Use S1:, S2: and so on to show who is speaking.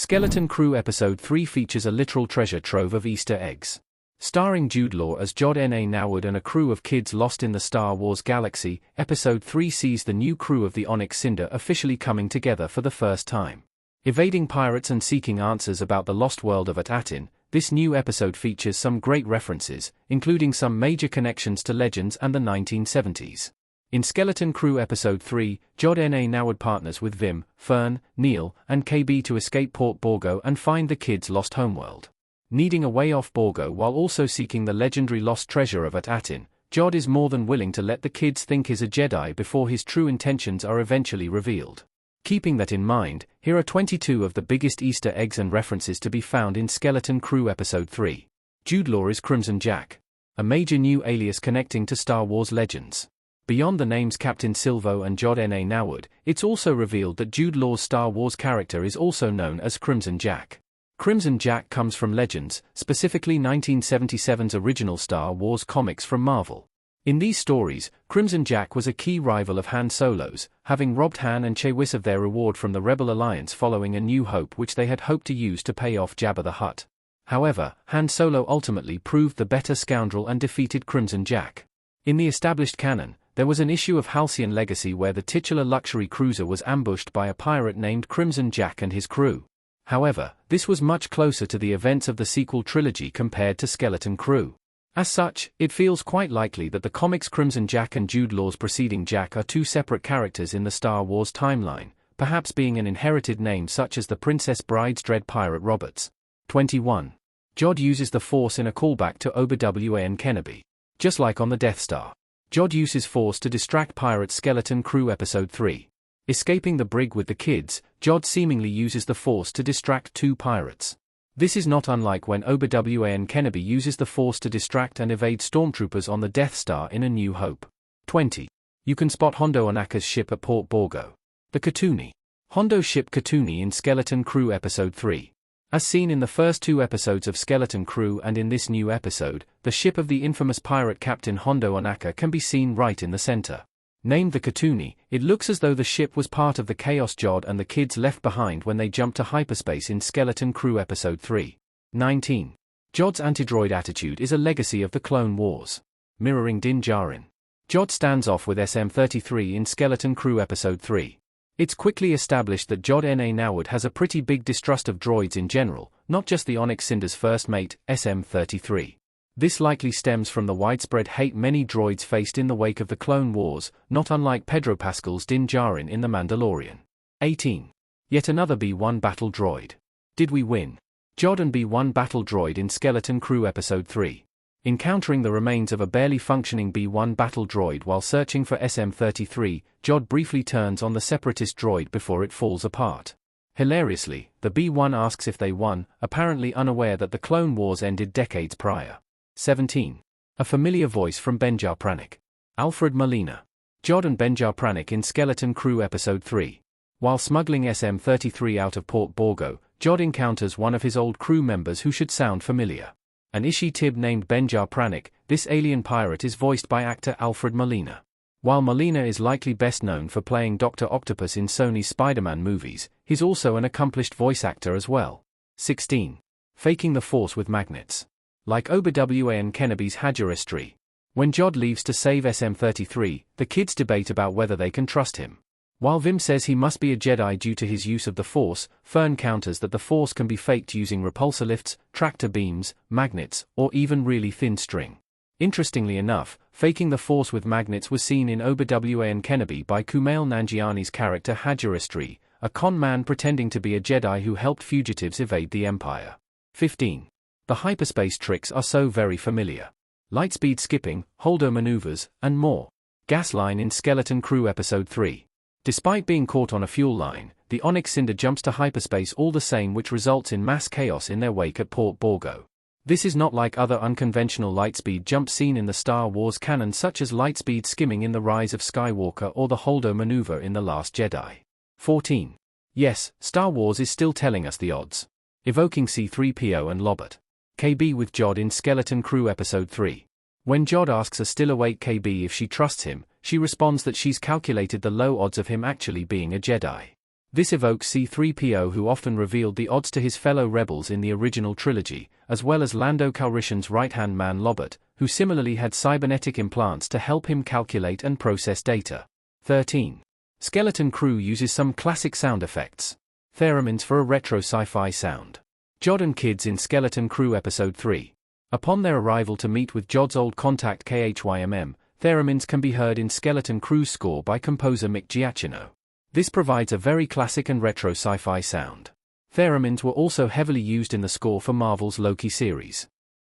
S1: Skeleton Crew Episode 3 features a literal treasure trove of Easter eggs. Starring Jude Law as Jod N.A. Noward and a crew of kids lost in the Star Wars galaxy, Episode 3 sees the new crew of the Onyx Cinder officially coming together for the first time. Evading pirates and seeking answers about the lost world of At-Atin, this new episode features some great references, including some major connections to legends and the 1970s. In Skeleton Crew Episode 3, Jod N.A. Noward partners with Vim, Fern, Neil, and KB to escape Port Borgo and find the kids' lost homeworld. Needing a way off Borgo while also seeking the legendary lost treasure of At-Atin, Jod is more than willing to let the kids think he's a Jedi before his true intentions are eventually revealed. Keeping that in mind, here are 22 of the biggest Easter eggs and references to be found in Skeleton Crew Episode 3. Jude Law is Crimson Jack, a major new alias connecting to Star Wars legends. Beyond the names Captain Silvo and Jod N.A. Noward, it's also revealed that Jude Law's Star Wars character is also known as Crimson Jack. Crimson Jack comes from Legends, specifically 1977's original Star Wars comics from Marvel. In these stories, Crimson Jack was a key rival of Han Solo's, having robbed Han and Chewis of their reward from the Rebel Alliance following A New Hope, which they had hoped to use to pay off Jabba the Hutt. However, Han Solo ultimately proved the better scoundrel and defeated Crimson Jack. In the established canon, there was an issue of Halcyon Legacy where the titular luxury cruiser was ambushed by a pirate named Crimson Jack and his crew. However, this was much closer to the events of the sequel trilogy compared to Skeleton Crew. As such, it feels quite likely that the comics Crimson Jack and Jude Law's preceding Jack are two separate characters in the Star Wars timeline, perhaps being an inherited name such as the Princess Bride's Dread Pirate Roberts. 21. Jod uses the Force in a callback to Obi-Wan Kenobi. Just like on the Death Star, Jod uses Force to distract pirates. Skeleton Crew Episode 3. Escaping the brig with the kids, Jod seemingly uses the Force to distract two pirates. This is not unlike when Obi-Wan Kenobi uses the Force to distract and evade stormtroopers on the Death Star in A New Hope. 20. You can spot Hondo Ohnaka's ship at Port Borgo. The Katooni. Hondo's ship Katooni in Skeleton Crew Episode 3. As seen in the first two episodes of Skeleton Crew and in this new episode, the ship of the infamous pirate Captain Hondo Ohnaka can be seen right in the center. Named the Katooni, it looks as though the ship was part of the chaos Jod and the kids left behind when they jumped to hyperspace in Skeleton Crew Episode 3. 19. Jod's antidroid attitude is a legacy of the Clone Wars. Mirroring Din Djarin. Jod stands off with SM-33 in Skeleton Crew Episode 3. It's quickly established that Jod N.A. Noward has a pretty big distrust of droids in general, not just the Onyx Cinder's first mate, SM-33. This likely stems from the widespread hate many droids faced in the wake of the Clone Wars, not unlike Pedro Pascal's Din Djarin in The Mandalorian. 18. Yet another B-1 battle droid. Did we win? Jod and B-1 battle droid in Skeleton Crew Episode 3. Encountering the remains of a barely functioning B-1 battle droid while searching for SM-33, Jod briefly turns on the separatist droid before it falls apart. Hilariously, the B-1 asks if they won, apparently unaware that the Clone Wars ended decades prior. 17. A familiar voice from Benjar Pranik. Alfred Molina. Jod and Benjar Pranik in Skeleton Crew Episode 3. While smuggling SM-33 out of Port Borgo, Jod encounters one of his old crew members who should sound familiar. An Ishi Tib named Benjar Pranik, this alien pirate is voiced by actor Alfred Molina. While Molina is likely best known for playing Dr. Octopus in Sony's Spider-Man movies, he's also an accomplished voice actor as well. 16. Faking the Force with magnets. Like Obi-Wan Kenobi's Hajaristry. When Jod leaves to save SM-33, the kids debate about whether they can trust him. While Vim says he must be a Jedi due to his use of the Force, Fern counters that the Force can be faked using repulsor lifts, tractor beams, magnets, or even really thin string. Interestingly enough, faking the Force with magnets was seen in Obi-Wan Kenobi by Kumail Nanjiani's character Hajaristry, a con man pretending to be a Jedi who helped fugitives evade the Empire. 15. The hyperspace tricks are so very familiar. Lightspeed skipping, holdo maneuvers, and more. Gas line in Skeleton Crew Episode 3. Despite being caught on a fuel line, the Onyx Cinder jumps to hyperspace all the same, which results in mass chaos in their wake at Port Borgo. This is not like other unconventional lightspeed jumps seen in the Star Wars canon, such as lightspeed skimming in The Rise of Skywalker or the holdo maneuver in The Last Jedi. 14. Yes, Star Wars is still telling us the odds. Evoking C-3PO and Lobot. KB with Jod in Skeleton Crew Episode 3. When Jod asks a still awake KB if she trusts him, she responds that she's calculated the low odds of him actually being a Jedi. This evokes C-3PO, who often revealed the odds to his fellow rebels in the original trilogy, as well as Lando Calrissian's right-hand man Lobot, who similarly had cybernetic implants to help him calculate and process data. 13. Skeleton Crew uses some classic sound effects. Theremins for a retro sci-fi sound. Jod and Kids in Skeleton Crew Episode 3. Upon their arrival to meet with Jod's old contact KHYMM, theremins can be heard in Skeleton Crew's score by composer Mick Giacchino. This provides a very classic and retro sci-fi sound. Theremins were also heavily used in the score for Marvel's Loki series.